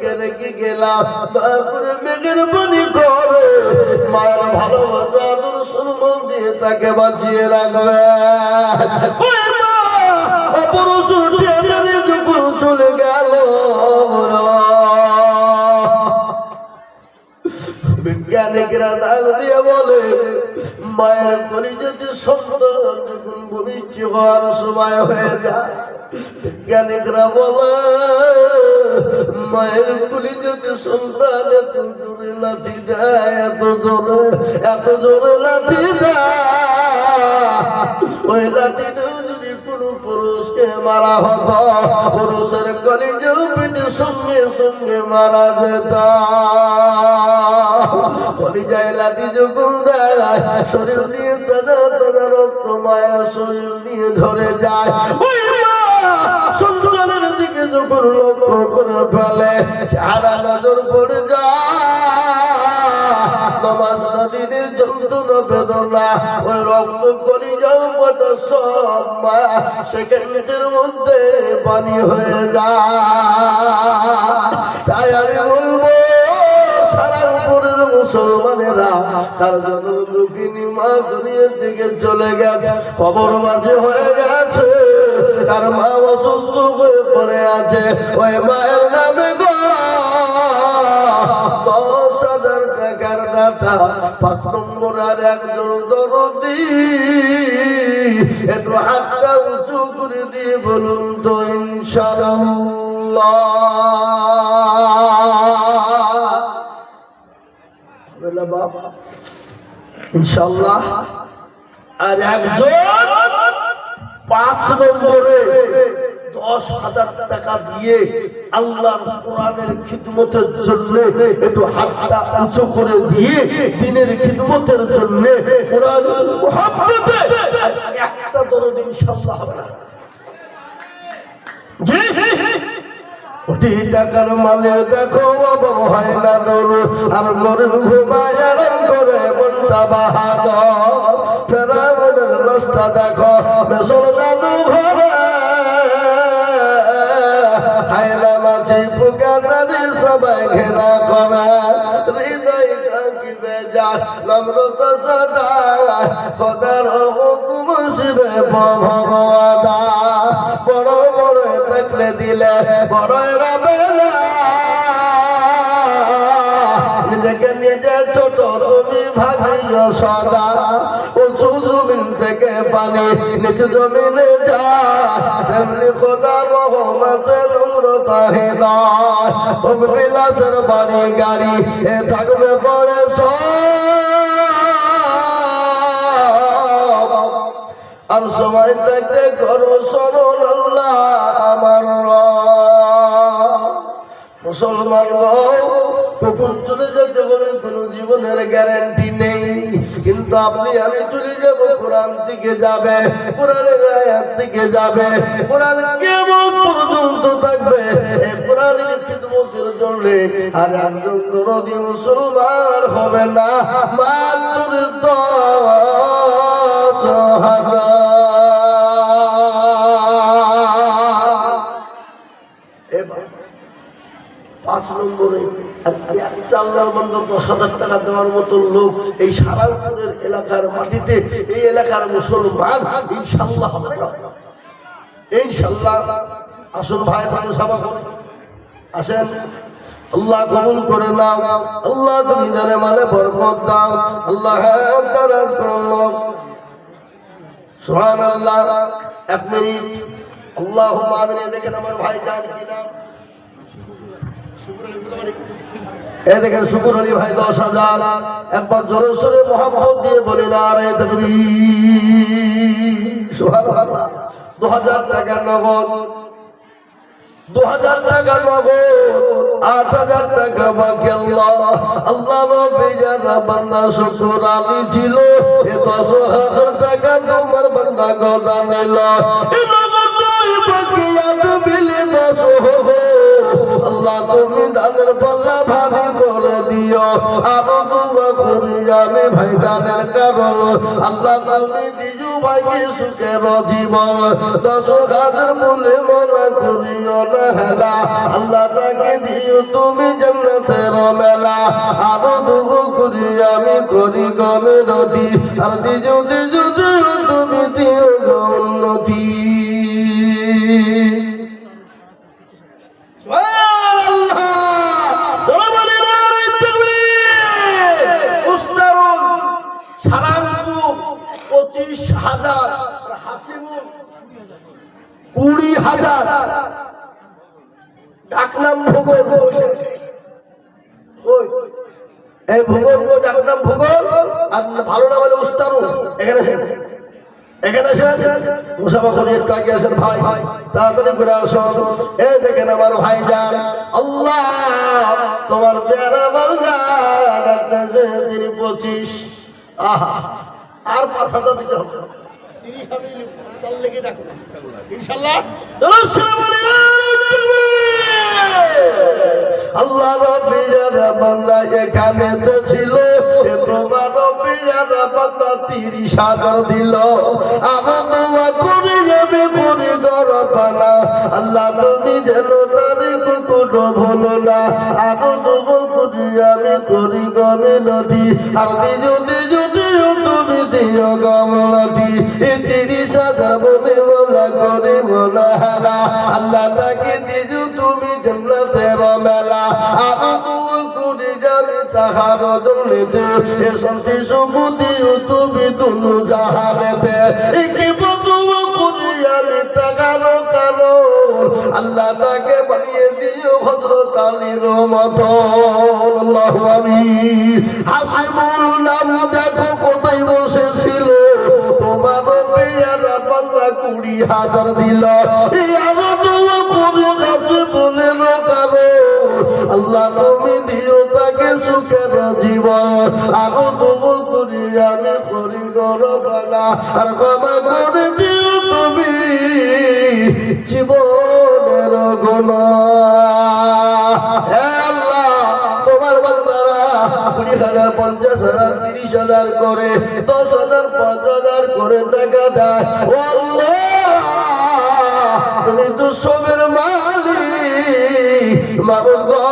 থেকে রেখে গেলাম, দয়া করে মেঘের পানি করে মায়ের ভালোবাসা আদর সম্মান দিয়ে তাকে বাঁচিয়ে রাখবে। অপরশ টেনে যখন চলে গেল, বিজ্ঞানীরা ডাক দিয়ে বলে মায়ের কলিজাতে সন্তান যখন ভবিষ্যৎ হওয়ার সময় হয়ে যায়, বিজ্ঞানীরা বলে মায়ের কলিজাতে সন্তান এত জোরে লাথি দেয়, এত জোরে লাথি দেয়, ওই লাঠিটা যদি কোনো পুরুষকে মারা হতো, পুরুষের কলিজাও পেটে সঙ্গে সঙ্গে মারা যেত। কলিজায় লাঠি যখন দেয়, শরীর দিয়ে তাজা তাজা রক্ত মায়ের শরীর দিয়ে ঝরে যায়। ওই মা সন্তানের দিকে যখন লক্ষ্য করে ফেলে, সারা নজর পড়ে যায় নামাজ দিনের যন্ত্রণা বেদনা, ওই রক্ত কলিজাও পটা সব মা সেকেন্ডের মধ্যে পানি হয়ে যায়। তাই আমি বলবো সারা উপরের মুসলমানেরা, তার জন্য দুঃখিনী মা দুনিয়া থেকে চলে গেছে, খবর বাজে হয়ে গেছে, তার মা অসুস্থ হয়ে পড়ে আছে, ওই মায়ের নামে 10,000 টাকার দাতা, 5 নম্বর আর একজন দরদি, একটু হাতটা উঁচু করে দিয়ে বলুন তো ইনশাআল্লাহ। বাবা ইনশাআল্লাহ। আর একজন 5 নম্বরে 10,000 টাকা দিয়ে আল্লাহর কোরআনের খিদমতের জন্য একটু হাতটা উঁচু করে দিয়ে দ্বীনের খিদমতের জন্য কোরআনের মুহাব্বতে আর একটা দরদ ইনশাআল্লাহ হবে না। জি কোটি টাকার মালে দেখো বাবা হয় না দৌড়, আর গরিব ঘুমায় আরাম করে মনটা বাহাদুর, ফেরাউনের দশটা দেখো মেসর জাদু ঘরে, খায়লা মাছি পোকা দাঁড়ি সবাই ঘেরা করে, হৃদয় কাকি বেজার নম্রতা সদা, খোদার হুকুম শিবে ভগবাদা, বড় বড় থাকলে দিলে বড় রাবেলা, নিজেকে নিজে ছোট তুমি ভাবিও সদা, উঁচু জমিন থেকে পানি নিচু জমিনে যায়, তেমনি খোদার রহম আছে নম্রতা হৃদয়, ভোগ বিলাসের বাড়ি গাড়ি এ থাকবে পরে আর সময় থাকতে করো স্মরণ আল্লাহ আমার মুসলমান। কখন চলে যেতে হবে কোনো জীবনের গ্যারান্টি নেই, কিন্তু আপনি আমি চলে যাব, কোরআন থেকে যাবে, কোরআনের আয়াত থেকে যাবে, কোরআন কিয়ামত পর্যন্ত থাকবে এই কোরআনের খিদমতের জন্য। আর একজন দরদি মুসলমান হবে না মাত্র 10,000। 5 নম্বরে একটা আল্লাহর বান্দা 10,000 টাকা দেওয়ার মতো লোক এই সারাপুরের এলাকার মাটিতে, এই এলাকার মুসলমান ইনশাআল্লাহ হবে না ইনশাআল্লাহ। আসুন ভাই মানুষ সভা করুন, আসেন, আল্লাহ কবুল করে নাও, আল্লাহ তুমি জানে মানে বরকত দাও, আল্লাহ সুবহানাল্লাহ। 1 মিনিট আল্লাহুম্মা আমিন। দেখেন আমার ভাই জান কিনা, এ দেখেন শুকুর আলী ভাই 10,000, একবার জোরে সোরে মোহাম্মদ দিয়ে বলি না রে তাকবীর সুবহানাল্লাহ। 2,000 টাকা নগদ, 2,000 টাকা নগদ, 8,000 টাকা বাকি। আল্লাহ নবী যারা বান্দা শুকুর আলী ছিল, এ 10,000 টাকা তোমার বান্দা গদা নিল, এ নগদ বাকি আছে বিলে 10,000। আল্লাহ তুমি দানের পাল্লা ভারী করে দিও, আরো দুয়া করি আমি ভাইজানের কারণ আল্লাহ তুমি দিজু ভাইকে সুখের জীবন দশক হাজার বলে মনে করিও না হেলা আল্লাহ তাকে দিও তুমি জান্নাতের মেলা আরো দুঃখ করি আমি করি গমে নদী আর দিজু দিজু দিও তুমি দিও উন্নতি সারাংপুর 25,000 হাসিমুল 20,000 ডাকনাম ভূগোল এই ভূগোল ডাকনাম ভূগোল আর ভালো না বলে উস্তারুল এখানে মুসাফা করে একটু আগে আসেন ভাই তাড়াতাড়ি করে আসুন এই দেখেন আমার ভাই যান আল্লাহ তোমার পেয়ারা বান্দা ডাক্তার 25 আহা আর 5,000 দিতে হবে 30 আমি তার লেগে ডাকুন ইনশাআল্লাহ আসসালামু আলাইকুম আল্লাহ রব্বির বান্দা এখানে তো ছিল তোমার রব্বির বান্দা 30,000 দিল আমার দোয়া করি যাবে করি দরবানা আল্লাহ তুমি যেন তারে কুকুর ভুলো না আরো দোয়া করি আমি করি গমে নদী আর দিজু দিজু দিও তুমি দিও গমনদী 30,000 বলে মোলা করে মোলা হেলা আল্লাহ তাকে দিজু তুমি জান্নাতের মেলা আরো দোয়া করি যাবে তাহার দৌলতে এ শান্তি সম্পত্তি তুমি দুনু জাহানেতে কি বদুয়া করি আমি তাহার কারণ আল্লাহ তাকে বানিয়ে দিও হযরত আলীর মতন আল্লাহু আমিন হাসিবুল নাম দেখো কোথায় বসেছিল তোমার পেয়ারা বান্দা 20,000 দিল এই আরো দোয়া করে হাসিবুলের কারণ আল্লাহ তুমি দিও তাকে সুখের জীবন আরো দোয়া করি আমি করি গরবানা আর ক্ষমা করে দিও তুমি জীবনের গুনাহ হে আল্লাহ তোমার বান্দারা 20,000 50,000 30,000 করে 10,000 5,000 করে টাকা দেয় ও আল্লাহ তুমি তো সবের মালিক মাবুদ গো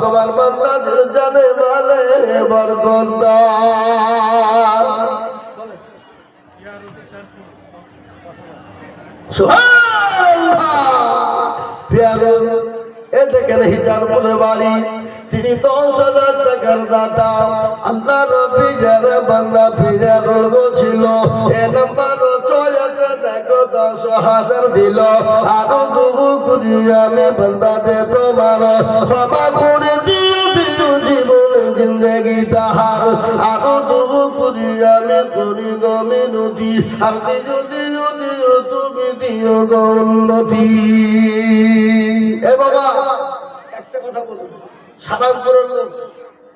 তোমার বান্দাদের জানে মালে বরকত দাও সুবহানাল্লাহ প্যারো এ দেখেন হিজারপুরে বাড়ি তিনি 10,000 টাকার দাতা আল্লাহ রবি যারা বান্দা ফিরার ছিল এ নাম্বার 6,000 দেখো 10,000 দিল আরো দুগু করি আমি বান্দাতে তোমার ক্ষমা করে দিও দিও জীবন জিন্দগি তাহার আরো দুগু করি আমি করি গমে নদী আর দিও দিও দিও তুমি দিও উন্নতি এ বাবা একটা কথা বলুন সাধারণ লোক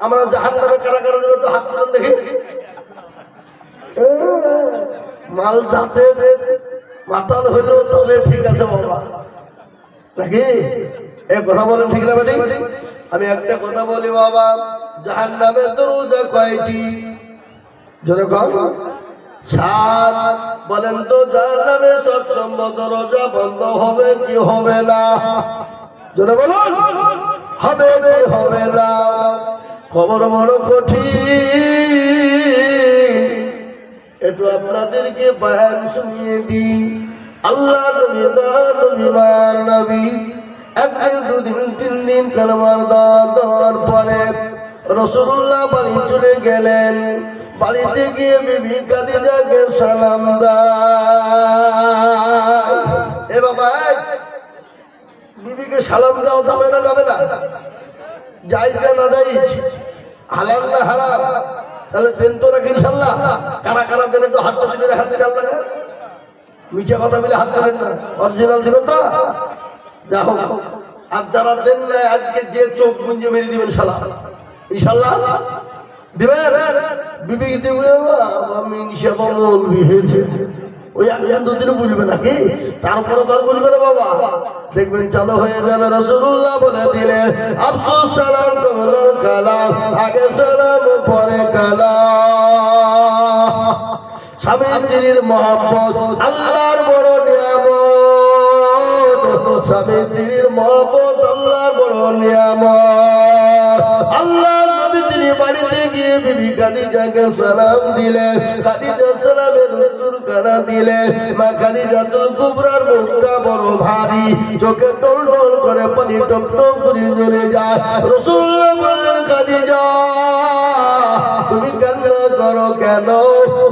আমরা জাহান্নামে কারা কারা যাবে একটু হাত তুলেন দেখি মাল যাতে মাতাল হইলেও তবে ঠিক আছে বাবা নাকি এই কথা বলেন ঠিক না বেটি আমি একটা কথা বলি বাবা জাহান্নামে দরজা কয়টি জোরে কম 7 বলেন তো জাহান্নামে 7 নম্বর দরজা বন্ধ হবে কি হবে না জোরে বলুন হবে কি হবে না খবর বড় কঠিন একটু আপনাদেরকে বয়ান শুনিয়ে দিই আল্লাহ নবী নবী একদিন দুদিন 3 দিন কালেমার দেওয়ার পরে রাসূলুল্লাহ বাড়ি চলে গেলেন বাড়িতে গিয়ে বিবি খাদিজাকে সালাম দেয় এ বাবা বিবিকে সালাম দেওয়া যাবে না যাইজ না যাইজ হালাল না হারাম তাহলে দেন তো নাকি ইনশাআল্লাহ কারা কারা দেন একটু হাতটা তুলে দেখান দিন আল্লাহ মিছা কথা বলে হাত ধরেন না অরিজিনাল দিবেন তো যা হোক আর যারা দেন না আজকে যে চোখ গুঞ্জে মেরে দিবেন সালাম ইনশাআল্লাহ দিবেন বিবি দিবেন আমি ইনশাআল্লাহ মৌলবি হয়েছে ওই একজন দুদিন বলবে নাকি, তারপরে তো আর বলবে না বাবা, দেখবেন চালু হয়ে যাবে। রাসূলুল্লাহ বলে দিলেন আফসোস সালাম কবুল কালাম, আগে সালাম পরে কালাম। স্বামী স্ত্রীর মহব্বত আল্লাহর বড় নিয়ামত, স্বামী স্ত্রীর মহব্বত আল্লাহর বড় নিয়ামত। আল্লাহর নবী তিনি বাড়িতে গিয়ে বিবি খাদিজাকে সালাম দিলেন, খাদিজা সালামের উত্তর কানা দিলেন। মা খাদিজাতুল কুবরার মুখটা বড় ভারী, চোখে টলটল করে পানি টপ টপ করে ঝরে যায়। রাসূলুল্লাহ বললেন খাদিজা তুমি কান্না করো কেন?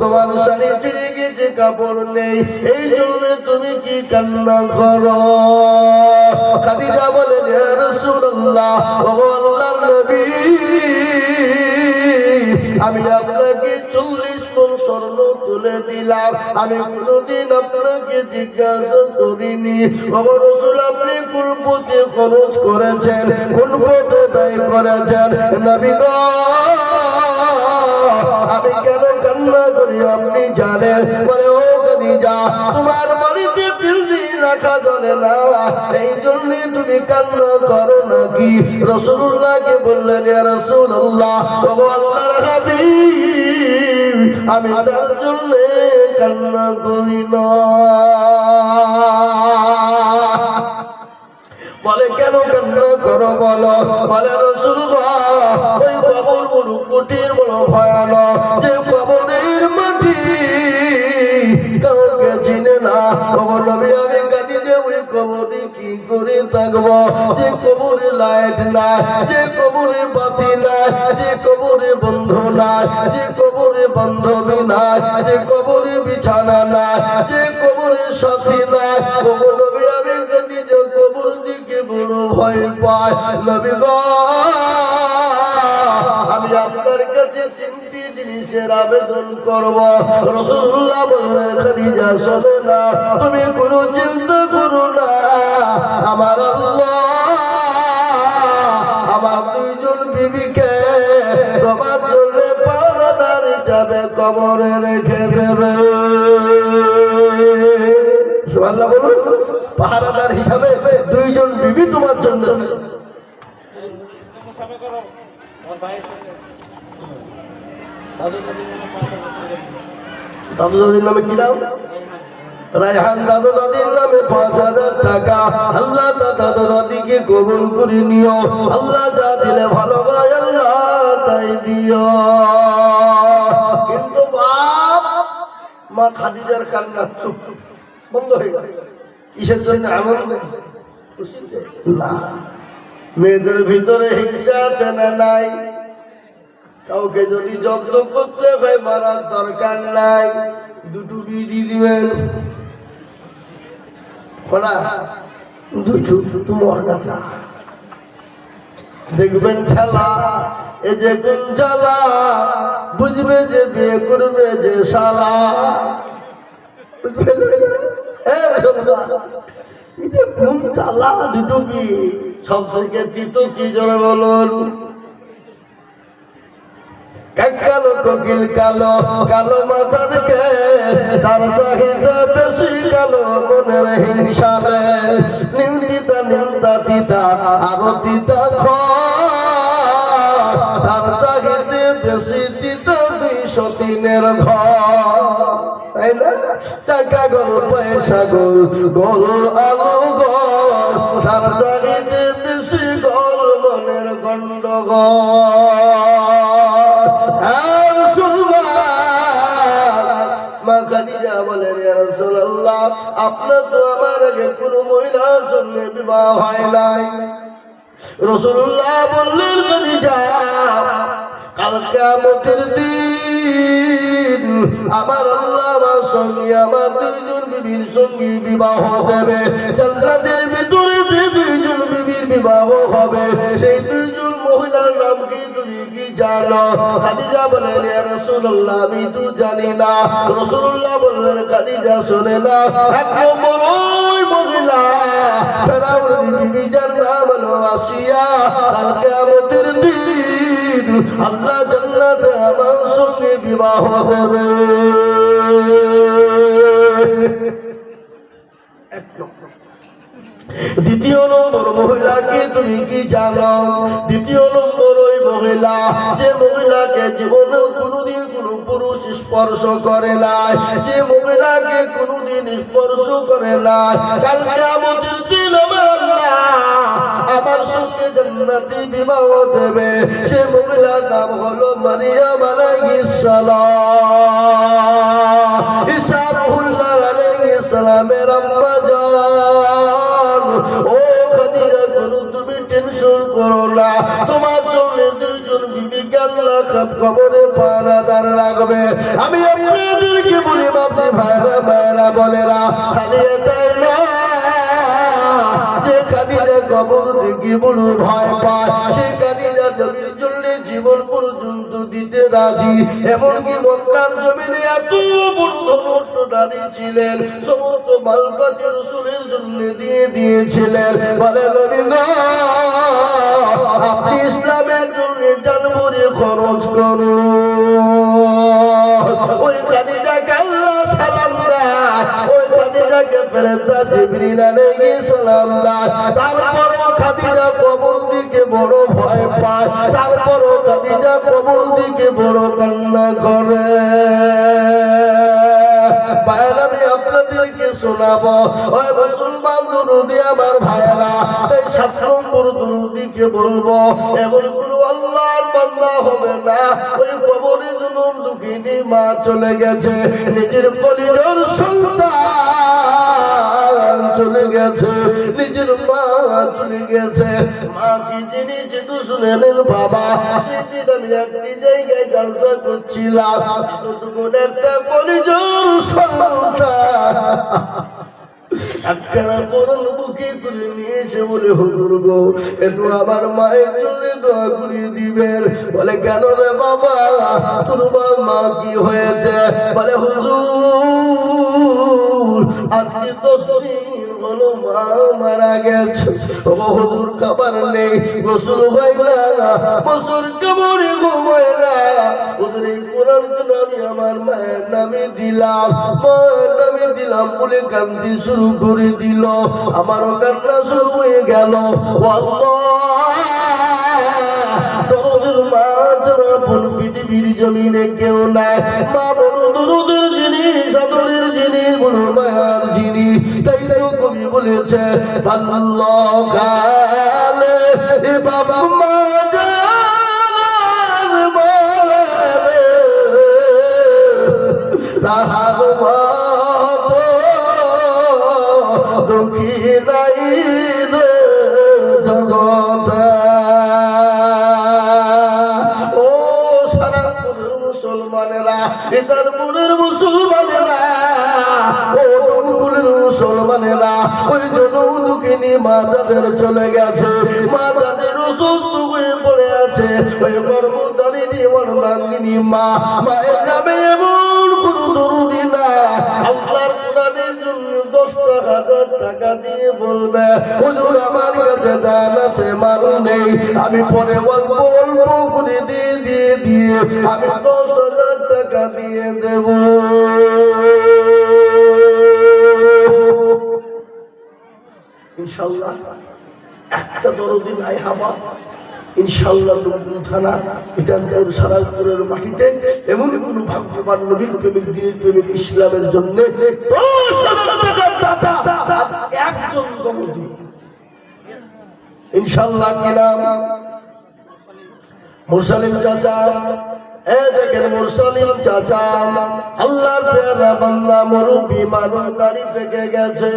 তোমার শাড়ি ছিঁড়ে গেছে, কাপড় নেই, এই জন্য তুমি কি কান্না করো? খাদিজা বলেন ইয়া রাসূলুল্লাহ, ও আল্লাহর নবী আমি আপনাকে 40 মণ স্বর্ণ তুলে দিলাম, আমি কোনদিন আপনাকে জিজ্ঞাসা করিনি ও রাসূল আপনি কোন পথে খরচ করেছেন, কোন পথে ব্যয় করেছেন? নবী গো আমি কেন কান্না করি আপনি জানেন? বলে ও খাদিজা তোমার বাড়িতে পিন্ডি রাখা চলে না, এই জন্য তুমি কান্না করো নাকি? রাসূলুল্লাহকে বললেন ইয়া রাসূলুল্লাহ, ও আল্লাহর হাবিব আমি তার জন্য কান্না করি না। বলে কেন কান্না করো বলো? বলে রাসূলুল্লাহ ওই কবর বড় কঠিন, বড় ভয়ানক, যে কবরের মাটি কাউকে চিনে না। ও নবী আমি কাঁদি যে ওই কবরে কি করে থাকবো, যে কবরে লাইট নাই, যে কবরে বাতি নাই, যে কবরে বন্ধু নাই, যে কবরে বান্ধবী নাই, যে কবরে বিছানা নাই, যে কবরে সাথী নাই। ও নবী আমি কাঁদি যে কবর দিকে বড় ভয় পাই। নবী গো আমি আপনার কাছে 3টি জিনিসের আবেদন করব। রাসূলুল্লাহ বললেন খাদিজা শোনো না, তুমি কোনো চিন্তা করো না, আমার আল্লাহ আমার 2 জন বিবিকে তোমার জন্য পাহারাদার হিসাবে কবরে রেখে দেবে। সুবহানাল্লাহ বলুন, পাহারাদার হিসাবে 2 জন বিবি তোমার জন্য। দাদু দাদির নামে কি নাম? রায়হান দাদু দাদির নামে 5000 টাকা। আল্লাহ দাদু দাদিকে কবুল করে নিও, আল্লাহ যা দিলে ভালো ভাই আল্লাহ তাই দিও। কিন্তু বাপ মা খাদিজার কান্না চুপ বন্ধ হয়ে গেল। কিসের জন্য? আনন্দে, খুশিতে না। মেয়েদের ভিতরে হিংসা আছে না নাই? কাউকে যদি জব্দ করতে হয় মারার দরকার নাই, 2টো বিড়ি দিবেন, তোমার কাছে দেখবেন ঠেলা। এ যে কোন জ্বালা বুঝবে যে বিয়ে করবে যে শালা, বুঝবেন কোন জ্বালা? 2টো কি সব থেকে তিতো কি জোরে বলুন? কালো কোকিল কালো, কালো মাথার কে তার চাহিদা বেশি, কালো মনের হিংসালে নিন্দিতা নিন্দা তিতা আরো তিতা তার চাহিদা বেশি তিতা 203 ঘর, তাই না? চাকা গোল পয়সা গোল, গোল আলো গোল, তার চাহিদা বেশি গোল মনের গন্ডগোল। মা খাদিজা বলেন ইয়া রাসূলুল্লাহ আপনার তো আমার আগে কোনো মহিলার সঙ্গে বিবাহ হয় নাই। রাসূলুল্লাহ বললেন খাদিজা কাল কিয়ামতের দিন আমার আল্লাহ আমার সঙ্গে আমার 2 জন বিবির সঙ্গে বিবাহ দেবে। জান্নাতের ভিতরে যে 2 জন বিবির বিবাহ হবে সেই 2 জন মহিলার নাম কি তুমি কি জানো? খাদিজা বলেন ইয়া রাসূলুল্লাহ আমি তো জানি না। রাসূলুল্লাহ বললেন খাদিজা শুনে না, 1 নম্বর ওই মহিলা ফেরাউনের বিবি যার নাম হলো আসিয়া। কাল কিয়ামতের দিন আল্লাহ জান্নাতে আমার সঙ্গে বিবাহ দেবে। এক নম্বর। দ্বিতীয় নম্বর মহিলাকে তুমি কি জানো? দ্বিতীয় নম্বর ওই মহিলা যে মহিলাকে জীবনে কোনোদিন কোনো পুরুষ স্পর্শ করে নাই, যে মহিলাকে কোনোদিন স্পর্শ করে নাই, কাল কিয়ামতের দিন আমার সঙ্গে জান্নাতি বিবাহ দেবে। সে মহিলার নাম হলো মারিয়াম আলাইহিস সালাম। ঈসা রুহুল্লাহ আলাইহিস সালামের আম্মা জান। ও খাদিজা, কোনো তুমি টেনশন করো না, তোমার জন্য দুইজন বিবিকে আল্লাহ কবরে পাহারাদার রাখবে। আমি আপনাদেরকে বলি বাবা ভাইরা মায়েরা বোনেরা, খালি এটাই নয় যে খাদিজা কবর দেখে বড় ভয় পায়, সে খাদিজা নবীর জন্য জীবন পর্যন্ত দিতে রাজি। এমনকি মক্কার জমিনে এত বড় ধনত্ব দাঁড়িয়ে ছিলেন, সমস্ত মালপাতি রাসূলের জন্য দিয়ে দিয়েছিলেন। বলে নবী গো, আপনি ইসলামের জন্য জান ভরে খরচ করুন। ওই খাদিজাকে আল্লাহ সালাম দেয়, ওই খাদিজাকে ফেরেশতা জিবরিল আলাইহিস সালাম দেয়। তারপরও খাদিজা কবর দিকে বড় ভয় পায়, তারপরও খাদিজা কবর দিকে বড় কান্না করে। আমি আপনাদেরকে শোনাবো, ওই মুসলমান দুরুদি আমার ভাইরা, এই 7 নম্বর দুরুদিকে বলবো। এমন কোন আল্লাহর বান্দা হবে না, ওই কবরে জনম দুঃখিনী মা চলে গেছে, নিজের কলিজার সন্তান চলে গেছে, নিজের মা চলে গেছে। মা কি জিনিস একটু শুনে নেন বাবা। সেদিন আমি একটি জায়গায় জলসা করছিলাম, এতটুকু একটা কলিজার সন্তান একখানা করুন বুকে করে নিয়ে এসে বলে, হুজুর গো, একটু আমার মায়ের জন্য দোয়া করিয়ে দিবেন। বলে কেন রে বাবা, তোর মা কি হয়েছে? বলে হুজুর, আজকে 10 দিন হলো মা মারা গেছে। ও হুজুর, খাবার নেই, গোসল হয় না, বছর কবরে ঘুমায় না। হুজুর, এই কোরআন আমি আমার মায়ের নামে দিলাম, মায়ের নামে দিলাম বলে কান্দি শুরু করে দিল। আমারও কান্না শুরু হয়ে গেল। দরদের মা ছাড়া পৃথিবীর জমিনে কেউ নাই। মা বড় দরদের জিনিস, আদরের জিনিস, বড় মায়ার জিনিস। তাই তো কবি বলেছে, আল্লাহ কালে এ বাবা মা তাহার মতো দুঃখী নাই রে জগতে। ও সারাপুরের মুসলমানেরা, ইতারপুরের মুসলমানেরা, ও টঙ্কুলের মুসলমানেরা, ওই জন্য দুঃখিনী মা যাদের চলে গেছে, মা যাদের অসুস্থ হয়ে পড়ে আছে, ওই কর্মদারিণী মনদাঙ্গিনী মা, মায়ের নামে এমন কোন দরুদি না। আল্লাহর কোরআনের জন্য 10,000 টাকা দিয়ে বলবে, হুজুর আমার কাছে জান আছে, মাল নেই, আমি পরে অল্প অল্প করে দিয়ে আমি 10,000 টাকা দিয়ে দেব। ইনশাআল্লাহ একটা দরদি নাই হাবা, ইনশাআল্লাহ নবুল থানা ইতানপুর সারাপুরের মাটিতে এমন কোন ভাগ্যবান নবীর প্রেমিক, দিনের প্রেমিক, ইসলামের জন্য 10,000 টাকার দাতা একজন দরদি ইনশাআল্লাহ। কি নাম? মুরসালিম চাচা। দেখেন মুরসালিম চাচা আল্লাহর প্যারা বান্দা, মুরব্বি মানুষ, দাড়ি পেকে গেছে।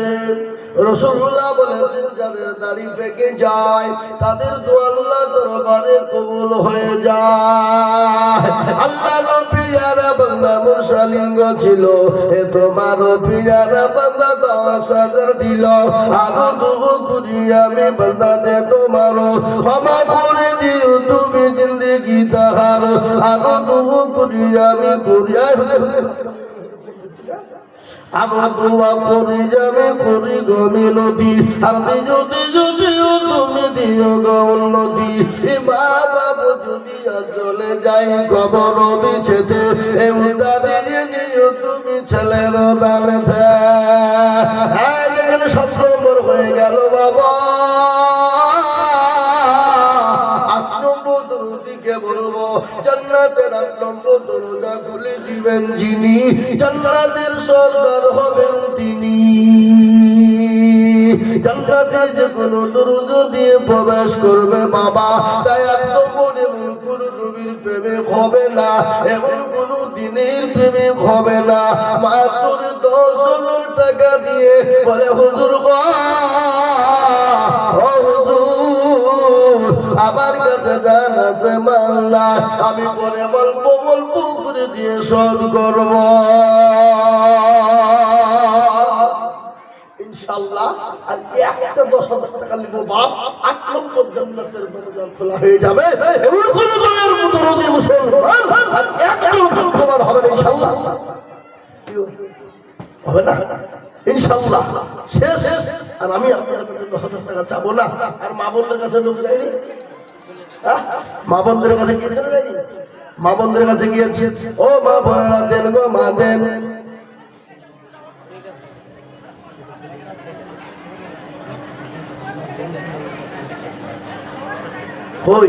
রাসূলুল্লাহ বলেছেন, যাদের দাড়ি পেকে যায় তাদের দোয়া আল্লাহর দরবারে কবুল হয়ে যায়। আল্লাহর প্যারা বান্দা মুরসালিম ছিল, এ তোমার প্যারা বান্দা 10,000 দিল। আরো দুগো করি আমি বান্দা যে তোমার ক্ষমা করে দিও তুমি জিন্দেগি তাহার। আরো দুগো করি আমি করিয়া আমার দোয়া করি যাবে করি গমি নদী, আর যদি যদিও তুমি দিও গৌর নদী। মা বাবু যদি চলে যাই কবর বিছেতে, এ উদারে নিও তুমি ছেলের দান। জান্নাতের 8 নম্বর দরজা খুলে দিবেন যিনি, জান্নাতের সরদার হবেন তিনি। জান্নাতে যে কোনো দরজা দিয়ে প্রবেশ করবে বাবা, তাই 8 নম্বর এমন কোন নবীর প্রেমিক হবে না, এমন কোন দিনের প্রেমিক হবে না। মাত্র 10,000 টাকা দিয়ে বলে হুজুর গো, ও হুজুর আমার কাছে জান আছে মাল্লা, আমি পরে অল্প অল্প করে দিয়ে শোধ করব ইনশাআল্লাহ। আর একটা 10,000 টাকা নিব বাপ, 8 নম্বর জান্নাতের দরজা খোলা হয়ে যাবে। এমন কোন দয়ার মুতরদি মুসলমান আর একজন ভাগ্যবান হবে না ইনশাআল্লাহ, হবে না ইনশাআল্লাহ। শেষ। আর আমি আপনাদের কাছে 10,000 টাকা চাবো না। আর মা বোনদের কাছে লোক যায়নি, মা বোনদের কাছে গিয়েছে না যায়নি? মা বোনদের কাছে গিয়েছে, ও মা বোনেরা দেন গো মা দেন। কই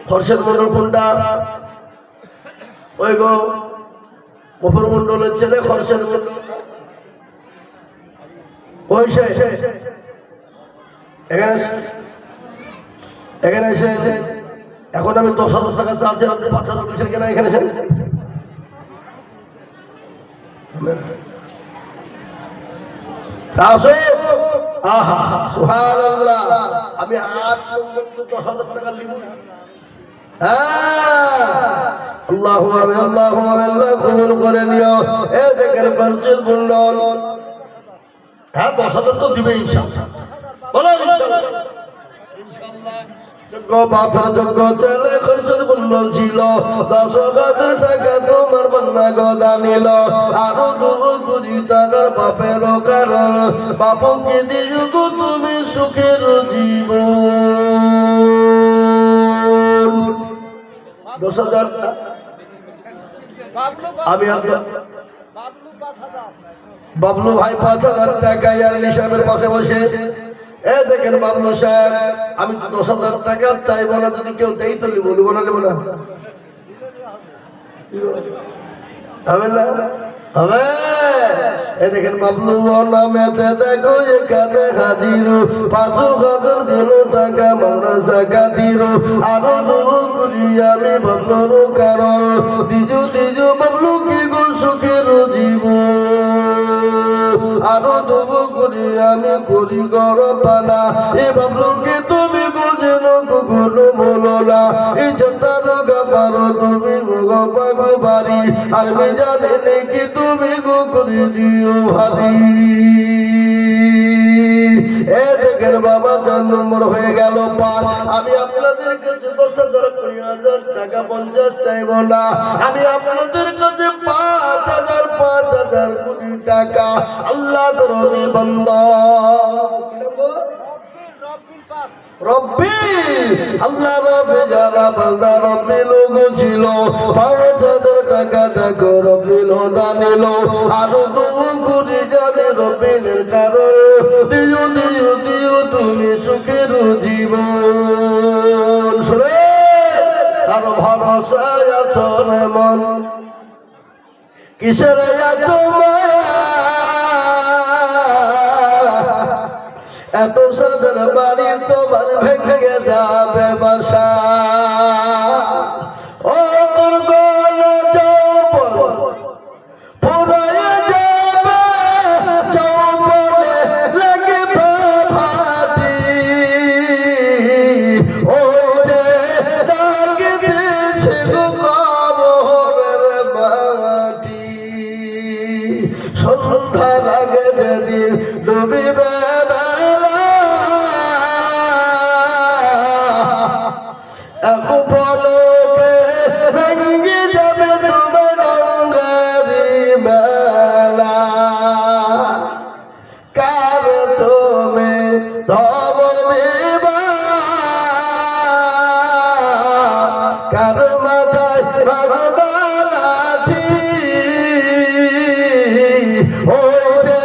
খরশেদ মন্ডল কোনটা? ওই গো গফর মন্ডলের ছেলে খরশেদ মন্ডল, ওই সে এখানে এসে এখন আমি 10,000 টাকা চাচ্ছি, আপনি 5,000 দিচ্ছেন কেন? এখানে এসে আমি 8 নম্বর 10,000 টাকা লিখব। আল্লাহু আমিন, আল্লাহু আমিন, আল্লাহ কবুল করে নিও। এই দেখেন খরশেদ মন্ডল, হ্যাঁ 10,000 তো দিবে ইনশাআল্লাহ, বলো ইনশাআল্লাহ। বাপের যোগ্য ছেলে খরশেদ মন্ডল ছিল, 10,000 টাকা তোমার বন্যা গদা নিল, আরো 2 কোটি টাকার বাপের কারণ, বাপকে দিও গো তুমি সুখের জীবন। 10,000 আমি বাবলু ভাই 5,000 টাকা ইয়ারলি সাহেবের পাশে বসে, এ দেখেন বাবলু সাহেব আমি 10,000 টাকা চাইবো না, যদি কেউ দেই তো বলবো না, নেবো না, হবে না? হবে। এ দেখেন বাবলু নামেতে দেখো এখানে হাজির, 5,000 দিল টাকা মাদ্রাসা খাতির, আরো 2 কোটি আমি বাবলুর কারণ, দিজু দিজু বাবলু কি গো সুখের জীবন, আরো 2 কোটি আমি করি গরপানা, এ বাবলুকে তুমি বুঝে না কখনো বলো না, এই চেতার গাপারো তুমি গো বাড়ি, আর আমি জানি নাকি তুমি গো করে দিও ভারী। এ দেখেন বাবা 4 নম্বর হয়ে গেল 5। আমি আপনাদের কাছে 10,000 20,000 টাকা 50 চাইবো না, আমি আপনাদের কাছে 5,000 কোটি টাকা আল্লাহ দরবারে বান্দা রব্বি আল্লাহ রব্বি যারা বান্দা রব্বি লোক ছিল, 5,000 টাকা দেখো রব্বি লোদা নিল, আরো 2 কোটি যাবে রব্বিলের কারণ, দিও দিও দিও তুমি সুখের জীবন। শুনে আর ভরসায় আছো রে মন, কিসের এত মায়া, এত সাদের বাড়ি তোমার ভেঙে যাবে বাসা, ও তোর গলা যৌবন পুরাইয়া যাবে, যৌবনে লাগবে ভাটি, ওই যে ডাক দিয়েছে গো কবরের মাটি, সন্ধ্যা লাগে যেদিন ডুবিবে ভেঙে যাবে তোমার রঙের মেলা, কার তুমি ধরবে কার মাথায় ভাঙবা লাঠি, ওই যে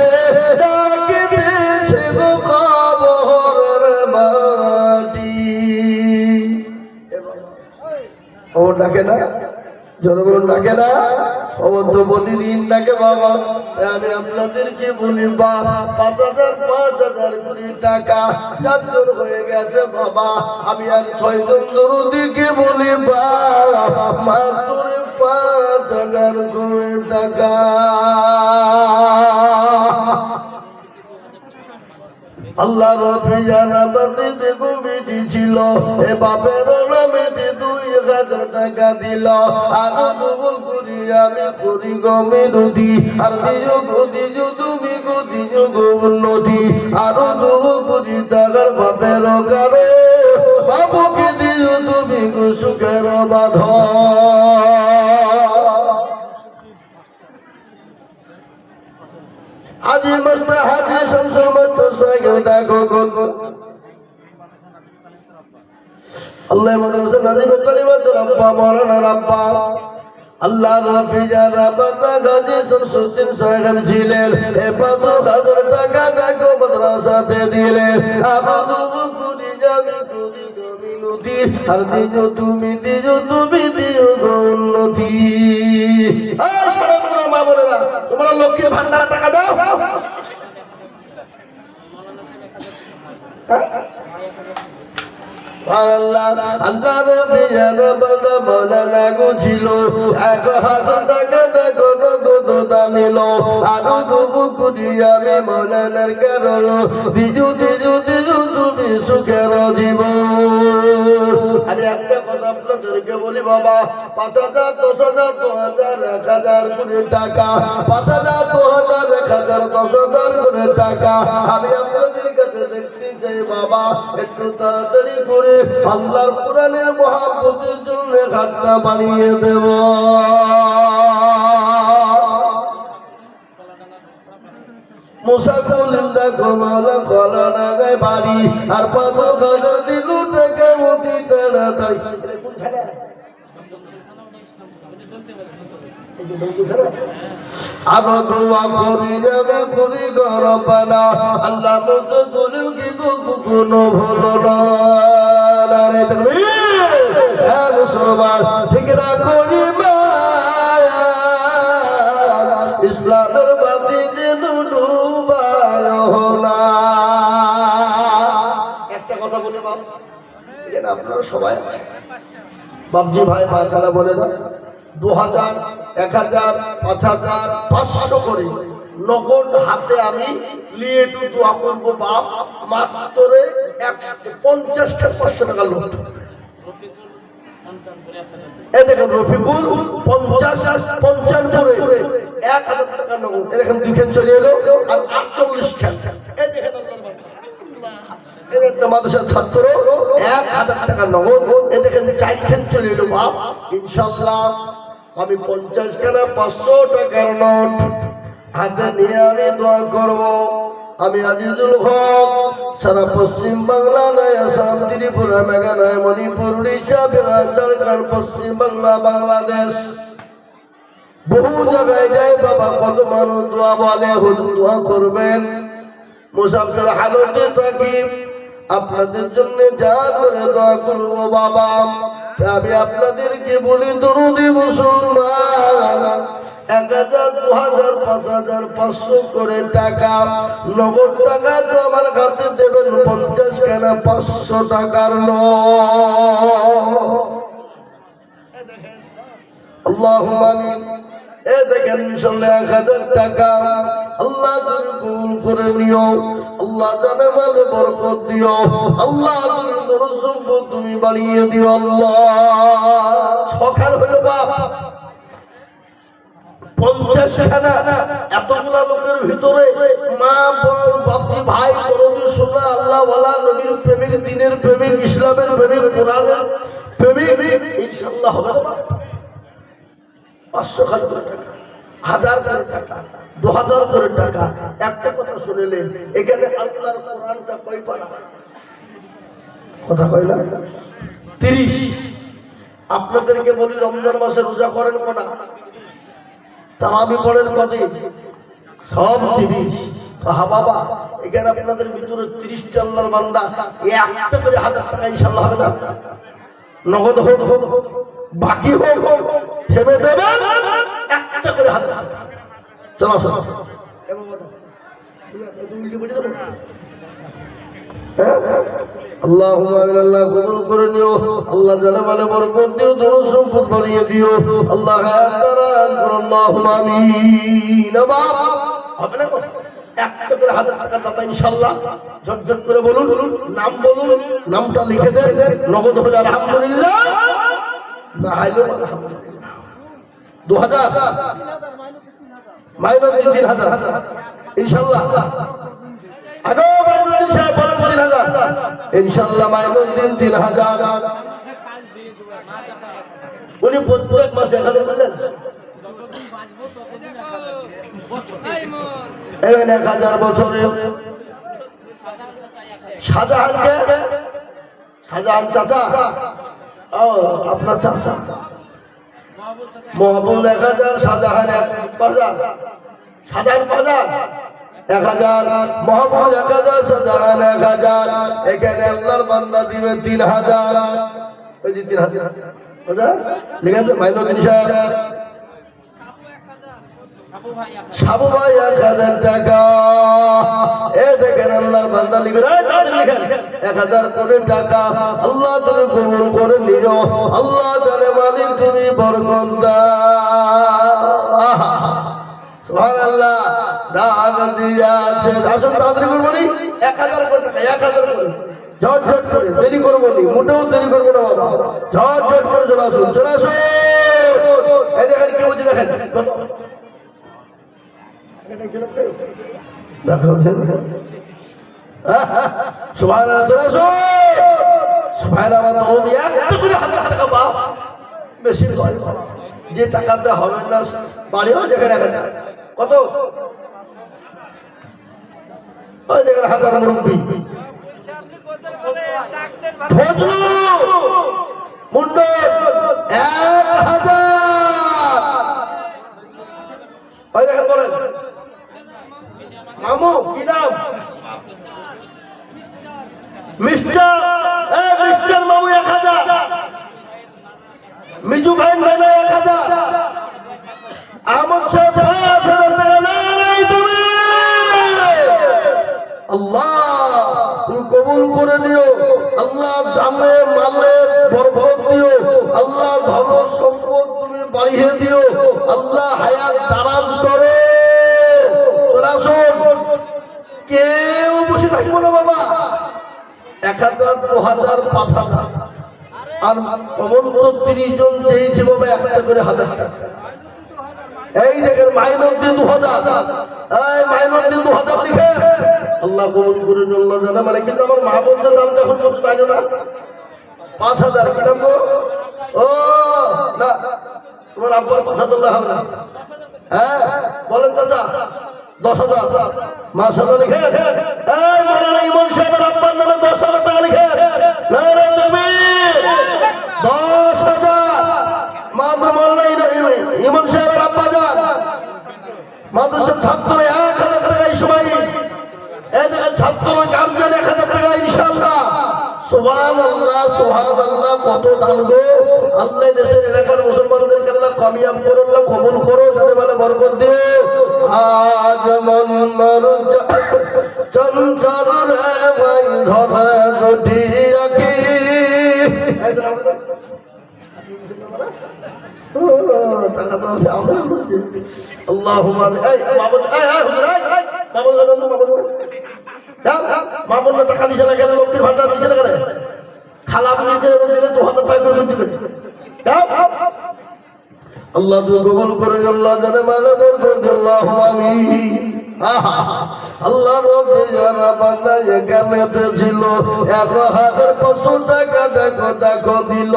ডাক দিয়েছে গো কবরের মাটি। ও ডাকে না। জনগণ ডাকে না, অবদ্ধ প্রতিদিন ডাকে বাবা। আমি আপনাদেরকে বলি বাবা, 5,000 কোটি টাকা 4 জন হয়ে গেছে বাবা। আমি আর 6 জন দরুদিকে বলি বাবা, মাত্র 5,000 কোটি টাকা। আল্লাহ রবি জানা বাদে দেখো বেটি ছিল, এ বাপের নামেতে 2,000 টাকা দিল। আরো দেবো করি আমি করি গমে নদী, আর দিও দিও তুমি দিও গো নদী। আরো দেবো করি টাকার বাপের কারো, বাবুকে দিও তুমি গো সুখের বাধ। হাজি মাস্টার হাজি শামসুল মাস্টার সাহেব দেখো আল্লাহ মাদ্রাসা নাজিমুল কালিমাতুর রাব্বা মাওলানা রাব্বা আল্লাহ রাফিজা রাব্বা গাজী শামসুদ্দিন সাহেব ছিলেন। 5,000 টাকা দেখো মাদ্রাসাতে দিলেন। আবাদু কুরি জামি কুরি গমিনুতি, আর দিও তুমি দিও গৌন্নতি। মা বোনেরা, তোমরা লক্ষ্মীর ভান্ডার টাকা দাও। আল্লাহ আল্লাহ মৌলানা গো ছিল 1,000 টাকা দেখো নগদ দামিল। আরো দেবো করি আমি মৌলানার কারণ, দিজু তুমি সুখের জীবন। আমি একটা কথা আপনাদেরকে বলি বাবা, 5,000 10,000 2,000 1,000 কোটি টাকা, 5,000 2,000 1,000 10,000 কোটি টাকা আমি আপনাদের কাছে দেখতে চাই বাবা। একটু তাড়াতাড়ি করে আল্লাহর কোরআনের মহব্বতের জন্য ঘাটটা বানিয়ে দেব। মুসাফুল দেখো মাওলা কলা নাগায় বাড়ি, আর 5,000 দিল টাকা অতি তাড়াতাড়ি। আরো দোয়া করি যাবে করি গরবানা, আল্লাহ মতো বলে কি কোনো ভুলো না রে মুসলমান। ঠিক না করি ইসলামের বাতি যেন ডুবায় না। একটা কথা বলে বাপ, এখানে আপনারা সবাই আছে বাপজি ভাই মা খালা বলে না, 2,000 1,000 5,000 500 করে নগদ হাতে আমি নিয়ে একটু দোয়া করবো বাপ। মাত্র 50 500 টাকা লোক। এই দেখেন রফিকুল 50 করে 1,000 টাকা নগদ। এখানে 2 খান চলে এলো আর 48 খান। এই দেখেন একটা মাদ্রাসার ছাত্র 1,000 টাকা নগদ। এই দেখেন 4 খান চলে এলো বাপ। ইনশাআল্লাহ আমি 50 খানা 500 টাকার নোট হাতে নিয়ে আমি দোয়া করব। আমি আজিজুল হক সারা পশ্চিম বাংলা নয়, আসাম ত্রিপুরা মেঘালয় মণিপুর উড়িষ্যা বিহার ঝাড়খণ্ড পশ্চিম বাংলা বাংলাদেশ বহু জায়গায় যায় বাবা। কত মানুষ দোয়া বলে, হুজুর দোয়া করবেন। মুসাফির হালতে থাকি, আপনাদের জন্য জান করে দোয়া করবো বাবা। আমি আপনাদেরকে বলি দরুদি মুসলমান, 1,000 2,000 5,000 500 করে টাকা নগদ টাকা তো আমার হাতে দেবেন। 50 খানা 500 টাকার নোট। আল্লাহুম্মা আমিন। এই দেখেন 1,000 টাকা আল্লাহ তুমি কবুল করে নিও। আল্লাহ জানে মালে বরকত দিও। আল্লাহ তুমি সম্পদ তুমি বাড়িয়ে দিও। আল্লাহ 6 খান হলো বাবা 50 খানা। এতগুলা লোকের ভিতরে মা বোন বাপজি ভাই দরদি সোনা আল্লাহ ওয়ালা নবীর প্রেমিক, দ্বীনের প্রেমিক, ইসলামের প্রেমিক, কোরআনের প্রেমিক ইনশাআল্লাহ হবে। 500 করে টাকা, 1,000 করে টাকা, 2,000 করে টাকা। একটা কথা শুনলেন, এখানে আল্লাহর কোরআনটা কয় পারা? কথা কয় না 30। আপনাদেরকে বলি রমজান মাসে রোজা করেন কটা? তারাবি পড়েন কদিন? সব 30। হ্যাঁ বাবা, এখানে আপনাদের ভিতরে 30টা আল্লাহর বান্দা একটা করে 1,000 টাকা ইনশাআল্লাহ হবে না? নগদ হোক বাকি হোক থেমে দেবেন, একটা করে হাতে চলো চলো আল্লাহুম্মা আল্লাহ কবুল করে নিও, আল্লাহ জানে মালে বরকত দিও, দরুদ সম্পদ বাড়িয়ে দিও, আল্লাহ হায়াত দারাজ করো, আল্লাহুম্মা আমিন। বাবা হবে না একটা করে হাজার টাকা দাতা ইনশাআল্লাহ ঝটঝট করে বলুন, নাম বলুন, নামটা লিখে দেন, নগদ হলে আলহামদুলিল্লাহ, না হাইলো আলহামদুলিল্লাহ। 2000 মাইনাস 3000 ইনশাআল্লাহ। আগো মাইনুদ্দিন সাহেব বলেন 3000 ইনশাআল্লাহ, মাইনুদ্দিন 3000। উনি প্রত্যেক মাসে 1000 বললেন, এখানে 1000 বছরে শাহজাহানকে, শাহজাহান চাচা, ও আপনার চাচা মহবুল 1000, শাহজাহান 1000, শাহজাহান 1000, মহবুল 1000, শাহজাহান 1000। এখানে আল্লাহর বান্দা দিবে 3000। ওই যে 3000 বুঝা লিখে আছে মাইনুদ্দিন সাহেব, সাবু ভাই 1000 টাকা। এ দেখেন আল্লাহর বান্দা লিখে লিখেন 1000 করে টাকা। আল্লাহ তুমি কবুল করে নিও, আল্লাহ জানে মালিক তুমি বরকত দাও। সুবহানাল্লাহ, দান দিয়াছে। আসুন তাড়াতাড়ি করবো নি, 1000 করে টাকা, 1000 করে ঝটঝট করে, দেরি করবো নি, মোটেও দেরি করবো না বাবা, ঝটঝট করে চলে আসুন, চলে আসুন। এই দেখেন কি বলছে, দেখেন কত সুবহানাল্লাহ, চলে আসুন। সুবহানাল্লাহ, একটা করে 1000 টাকা পাও, বেশি নয়, যে টাকাতে হবে না বাড়িও দেখে রাখা যায় কত। ওই দেখেন 1000 মুরব্বী ফজলু মন্ডল 1000। ওই দেখেন বলেন মামু কি নাম, মিস্টার মিস্টার মামু 1000, মিজু ভাই 1000, আহমদ সাহেব 5000 টাকা। নাই তুমি আল্লাহ তুমি কবুল করে নিও, আল্লাহ জানে মালে বরকত দিও, আল্লাহ ধন সম্পদ তুমি বাড়িয়ে দিও, আল্লাহ হায়াত দারাজ করো। চলে আসুন, কেউ বসে থাকবো না বাবা। 1000, 2000, 5000 আর অমন তো 30 জন চেয়েছে বাবা, একটা করে 1000 টাকা। এই দেখেন মাইনুদ্দিন 2000, এই মাইনুদ্দিন 2000 লিখে আল্লাহ কবুল করে নিও, আল্লাহ জানে মানে। কিন্তু আমার মা বোনদের দাম এখন কত তাই না, 5000 কি নাম গো? ও না, তোমার আব্বার 5000 হবে না? হ্যাঁ বলেন চাচা, 10000 মাশাআল্লাহ লিখে। এই মাওলানা ইমাম সাহেবের আব্বার নামে 10000 টাকা লিখে। নারে তাকবীর, 10000 মাওলানা ইমাম সাহেবের আব্বা যান মাদ্রাসার ছাত্র 1000 টাকা এই সময়। এই দেখেন ছাত্র গার্জেন 1000 টাকা ইনশাআল্লাহ। সুবহানাল্লাহ, সুবহানাল্লাহ, কত দান গো আল্লাহ। দেশের এলাকার মুসলমানদেরকে আল্লাহ কামিয়াব করো, আল্লাহ কবুল করো, জানে বলে বরকত দিও। আজ মন মরজা চঞ্চল রে ভাই ধরে দুটি আঁখি। টাকা তো আছে আল্লাহুম্মা আমিন। এই মামুন, এই হুজুর, এই মামুন গাদন, মামুন মামুন টাকা দিছে না কেন? লক্ষ্মীর ভান্ডার দিছে না কেন? খালা দিয়েছে, দিলে 2000 টাকা করে দিবে। আল্লাহ তুমি কবুল করে, আল্লাহ জানে মানে বরকত দিও, আল্লাহুম্মা আমিন। আল্লাহ রবে যারা বান্দা এখানেতে ছিল 1500 টাকা দেখো দেখো দিল।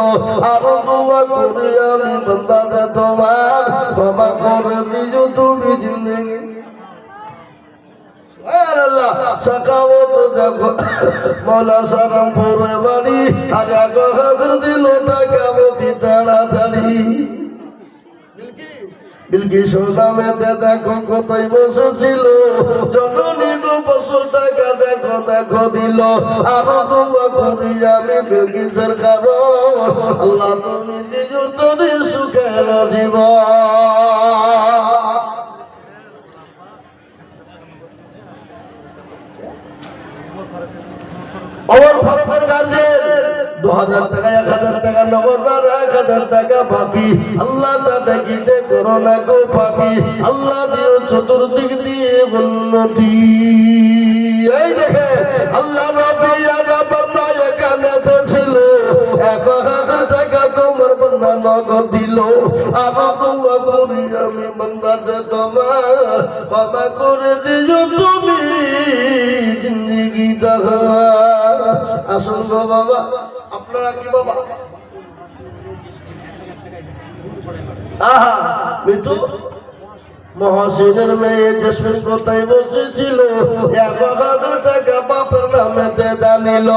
আরো দোয়া করি আমি বান্দাদের তোমার ক্ষমা করে দিও তুমি জিন্দেগি। আল্লাহ সাকাওত দেখো মৌলা সারামপুরে বাড়ি, আর 1000 দিল টাকা অতি তাড়াতাড়ি। বিলকিস নামেতে দেখো কোথায় বসেছিল, জননী গো 500 টাকা দেখো দেখো দিল। আরো দোয়া করি আমি বিলকিসের কারণ, আল্লাহ তুমি দিও তোরে সুখের জীবন। আমার ফারুকের গার্জেন 2000 টাকা 1000 টাকা নগদ আর 1000 টাকা বাকি। আল্লাহ তাআলা কিতে করোনা গো ফাঁকি। আল্লাহ দিও চতুর্দিক দিয়ে উন্নতি। এই দেখে আল্লাহ নবী আলা বান্দা এখানে তো ছিল 1000 টাকা তোমার বান্দা নগদ দিল। আর দোয়া করি আমি বান্দা যে তোমার ক্ষমা করে দিও তুমি জিন্দেগি দেখা। আসুন গো বাবা, আপনারা কি বাবা? আহা মিতু মহাসিনের মেয়ে জেসমিন কোথায় বসেছিল 1000 টাকা বাপের নামেতে দানিল।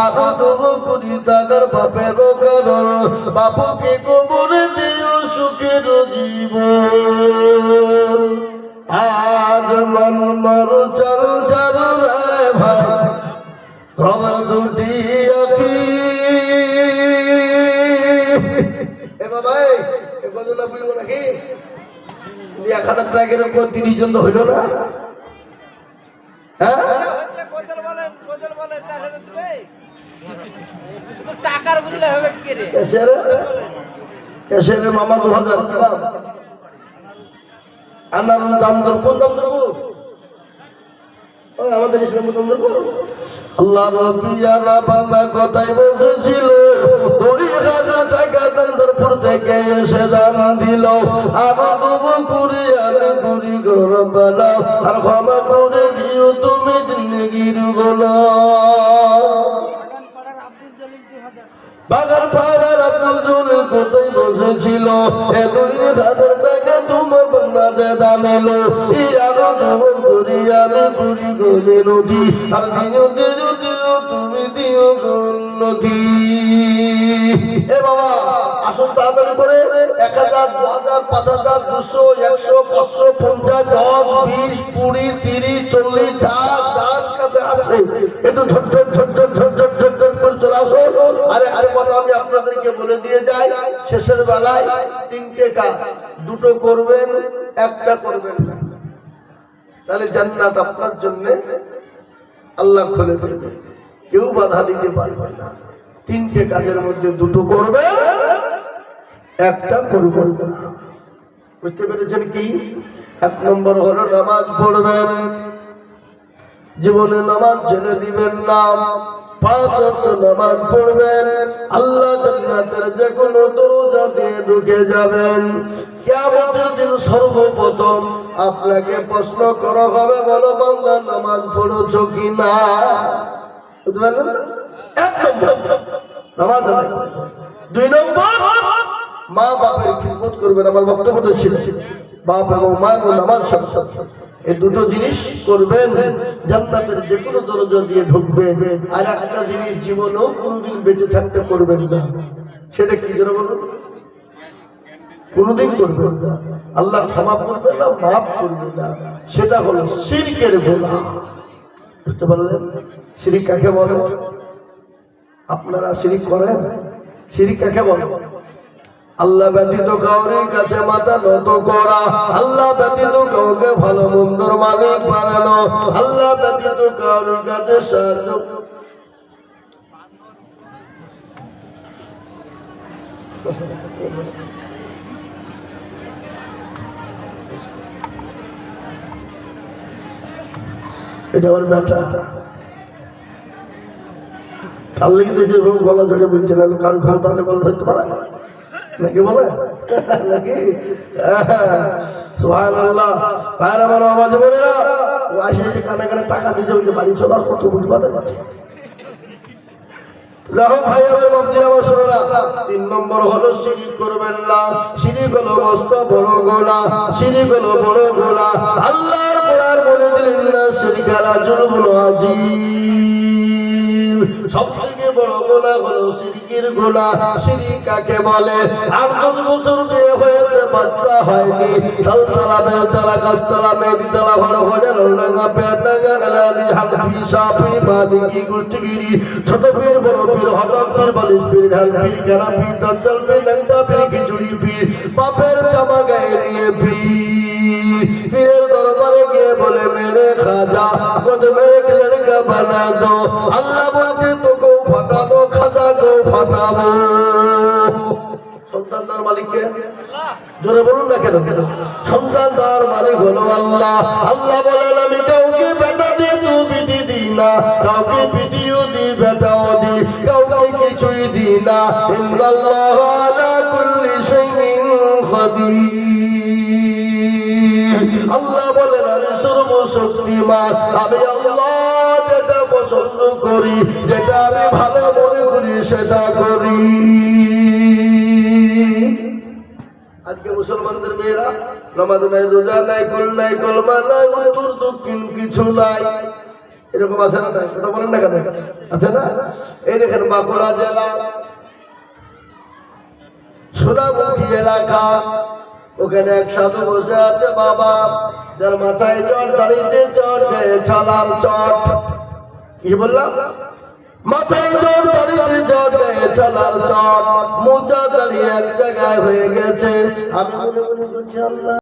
আরো 2 টাকার বাপের কারণ বাপুকে কবরে দিও সুখের জীবন। আজ মন মর চারু চারু রে ভাই ধরা দুটি আখি। এ বাবা এ গজলা বলবো নাকি? 1000 টাকার উপর 30 জন তো হইল না? হ্যাঁ টাকার বললে হবে কি রে? ক্যাশের মামা 2000 টাকা আনার দাম দর কোন দাম ধরবো? আমাদের ইসলাম দাম ধরবো। আল্লাহ নবী আলা বান্দা কোথায় বসেছিল 2000 টাকা দামদরপুর থেকে এসে দান দিল। আরো তবু করে আমি করি গরম বানাও আর ক্ষমা করে দিও তুমি জিন্দেগির গুনাহ। বাগান পাড়ার আব্দুল জলিল কোথায় বসেছিল 2000 টাকা তোমার বান্দাতে দানিল। আরো তবু করি আমি করি গলে নদী আর দিও দিও দিও তুমি দিও উন্নতি। এ বাবা আসুন তাড়াতাড়ি করে 1000 2000 5000 200 100 500 50 10 20 20 30 40 যার কাছে আছে একটু ঝটঝট ঝটঝট ঝটঝট ঝটঝট করে চলে আসো। আরে আরে কথা আমি আপনাদেরকে বলে দিয়ে যাই, শেষের বেলায় 3টে কাজ, 2টো করবেন 1টা করবেন না, তাহলে জান্নাত আপনার জন্য আল্লাহ খুলে দেবে, কেউ বাধা দিতে পারবে না। 3টে কাজের মধ্যে 2টো করবেন 1টা করবেন না। বুঝতে পেরেছেন কি? 1 নম্বর হলো নামাজ পড়বেন, জীবনে নামাজ ছেড়ে দিবেন না। 5 ওয়াক্ত নামাজ পড়বেন, আল্লাহ জান্নাতের যে কোনো দরজা দিয়ে ঢুকে যাবেন। কিয়ামতের দিন সর্বপ্রথম আপনাকে প্রশ্ন করা হবে, বলো বান্দা নামাজ পড়েছো কিনা? বুঝতে পারলেন? 1 নম্বর নামাজ আদায় করবেন। 2 নম্বর মা বাপের খিদমত করবেন। আমার বক্তব্য ছিল বাপ এবং মা এবং নামাজ সাথে এই 2টো জিনিস করবেন, জান্নাতের যে কোনো দরজা দিয়ে ঢুকবেন। আর একটা জিনিস জীবনেও কোনোদিন বেঁচে থাকতে করবেন না, সেটা কি যেন বলুন? কোনোদিন করবেন না, আল্লাহ ক্ষমা করবে না, মাফ করবে না, সেটা হলো শিরকের গুনাহ। বুঝতে পারলেন? শিরক কাকে বলে? আপনারা শিরক করেন? শিরক কাকে বলে? আল্লাহ ব্যতীত কাউরির কাছে মাথা নত করা, আল্লাহ ব্যতীত কাউকে ভালো মন্দর মালিক বানানো, আল্লাহ ব্যতীত কাউরির কাছে সাহায্য। এটা আমার ব্যাটা, তার লেগে দেশে গলা ধরে বলছিল কারো ক্ষমতা আছে গলা ধরতে পারে নাকি বলে নাকি? সুবহানাল্লাহ। ভাইরা আমার আওয়াজ বলে না, ও আসে এসে কানে কানে টাকা দিতে বলছে বাড়ি চলো, আর কত বুঝবাদের কাছে। দেখো ভাই আমার বাপজির আমার শোনেরা, 3 নম্বর হলো শিরক করবেন না। শিরক হলো মস্ত বড় গুনাহ, শিরক হলো বড় গুনাহ। আল্লাহর কোরআন বলে দিলেন না শিরক আলা জুলমুন আযীম, সবথেকে বড় গুনাহ হলো শিরকের গুনাহ। শিরক কাকে বলে? 8-10 বছর বিয়ে হয়েছে, বাচ্চা হয়নি, তালতলা বেলতলা গাছতলা মেদিতলা ঘন ঘনে লঙ্গা পেটনাগা এলাদি হালফি সাফি মালিকি কুষ্টিগিরি ছোট পীর বড় পীর হঠাৎ পীর বালিশ পীর ঢাল পীর কেনা পীর দাজ্জাল পীর ল্যাংটা পীর খিচুড়ি পীর বাপের জামা গায়ে নিয়ে পীর পীরের দরবারে গিয়ে বলে মেরে খাজা কদমে এক লড়কা বানা দো। আল্লাহ বলছে তোকে ফাটাবো, খাজা গো ফাটাবো। সন্তান তার মালিককে জোরে বলুন না কেন? সন্তান তার মালিক হলো আল্লাহ। আল্লাহ বলেন আমি কাউকে বেটা দি তু বিটি দি না, কাউকে বিটিও দি বেটাও দি, কাউকে কিছুই দি না। ইন্নাল্লাহু আলা কুল্লি শাইইন কাদির। আল্লাহ বলেন আমি সর্বশক্তিমান, আমি আল্লাহ যেটা পছন্দ করি, যেটা আমি ভালো মনে করি সেটা করি। আজকে মুসলমানদের মেয়েরা নামাজ নাই, রোজা নাই, কুল নাই, কলমা নাই, উত্তর দক্ষিণ কিছু নাই। এরকম আছে না? কথা বলেন না কেন? আছে না? এই দেখেন বাঁকুড়া জেলা সোনামুখী এলাকা, ওখানে এক সাধু বসে আছে বাবা, যার মাথায় চট, দাড়িতে চট, গায়ে ছালার চট। কি বললাম? মাথায় চট, দাড়িতে চট, গায়ে ছালার চট, মোচা দাড়ি এক জায়গায় হয়ে গেছে। আমি মনে মনে করছি আল্লাহ